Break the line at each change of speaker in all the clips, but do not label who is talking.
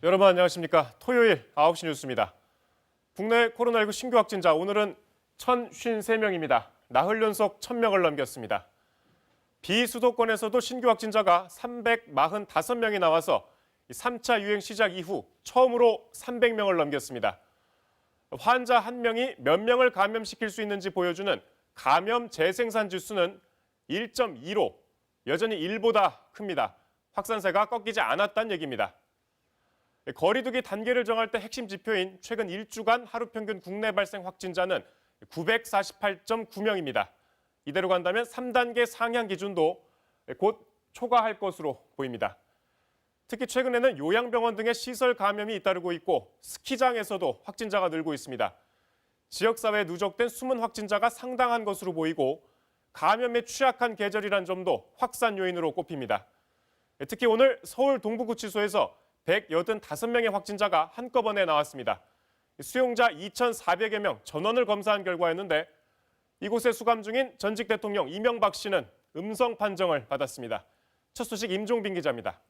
여러분 안녕하십니까. 토요일 9시 뉴스입니다. 국내 코로나19 신규 확진자 오늘은 1,053명입니다. 나흘 연속 1,000명을 넘겼습니다. 비수도권에서도 신규 확진자가 345명이 나와서 3차 유행 시작 이후 처음으로 300명을 넘겼습니다. 환자 한 명이 몇 명을 감염시킬 수 있는지 보여주는 감염 재생산 지수는 1.25, 여전히 1보다 큽니다. 확산세가 꺾이지 않았다는 얘기입니다. 거리두기 단계를 정할 때 핵심 지표인 최근 1주간 하루 평균 국내 발생 확진자는 948.9명입니다. 이대로 간다면 3단계 상향 기준도 곧 초과할 것으로 보입니다. 특히 최근에는 요양병원 등의 시설 감염이 잇따르고 있고 스키장에서도 확진자가 늘고 있습니다. 지역사회에 누적된 숨은 확진자가 상당한 것으로 보이고 감염에 취약한 계절이란 점도 확산 요인으로 꼽힙니다. 특히 오늘 서울 동부구치소에서 185명의 확진자가 한꺼번에 나왔습니다. 수용자 2,400여 명 전원을 검사한 결과였는데 이곳에 수감 중인 전직 대통령 이명박 씨는 음성 판정을 받았습니다. 첫 소식 임종빈 기자입니다.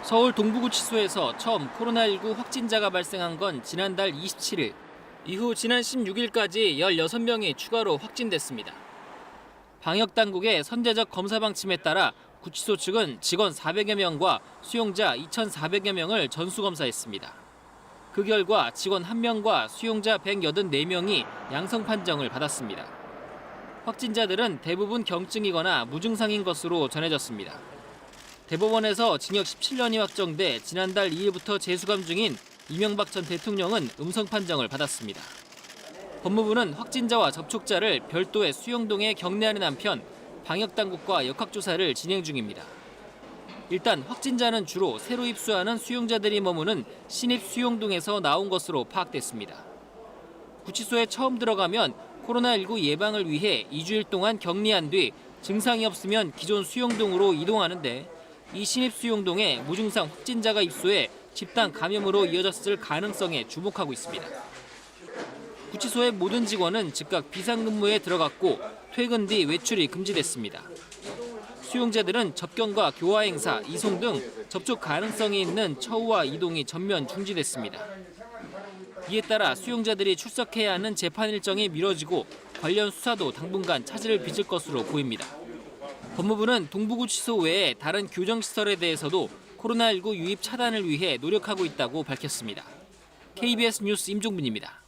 서울 동부구치소에서 처음 코로나19 확진자가 발생한 건 지난달 27일. 이후 지난 16일까지 16명이 추가로 확진됐습니다. 방역당국의 선제적 검사 방침에 따라 구치소 측은 직원 400여 명과 수용자 2,400여 명을 전수검사했습니다. 그 결과 직원 1명과 수용자 184명이 양성 판정을 받았습니다. 확진자들은 대부분 경증이거나 무증상인 것으로 전해졌습니다. 대법원에서 징역 17년이 확정돼 지난달 2일부터 재수감 중인 이명박 전 대통령은 음성 판정을 받았습니다. 법무부는 확진자와 접촉자를 별도의 수용동에 격리하는 한편 방역당국과 역학조사를 진행 중입니다. 일단 확진자는 주로 새로 입수하는 수용자들이 머무는 신입 수용동에서 나온 것으로 파악됐습니다. 구치소에 처음 들어가면 코로나19 예방을 위해 2주일 동안 격리한 뒤 증상이 없으면 기존 수용동으로 이동하는데 이 신입 수용동에 무증상 확진자가 입소해 집단 감염으로 이어졌을 가능성에 주목하고 있습니다. 구치소의 모든 직원은 즉각 비상근무에 들어갔고 퇴근 뒤 외출이 금지됐습니다. 수용자들은 접견과 교화 행사, 이송 등 접촉 가능성이 있는 처우와 이동이 전면 중지됐습니다. 이에 따라 수용자들이 출석해야 하는 재판 일정이 미뤄지고 관련 수사도 당분간 차질을 빚을 것으로 보입니다. 법무부는 동부구치소 외에 다른 교정시설에 대해서도 코로나19 유입 차단을 위해 노력하고 있다고 밝혔습니다. KBS 뉴스 임종빈입니다.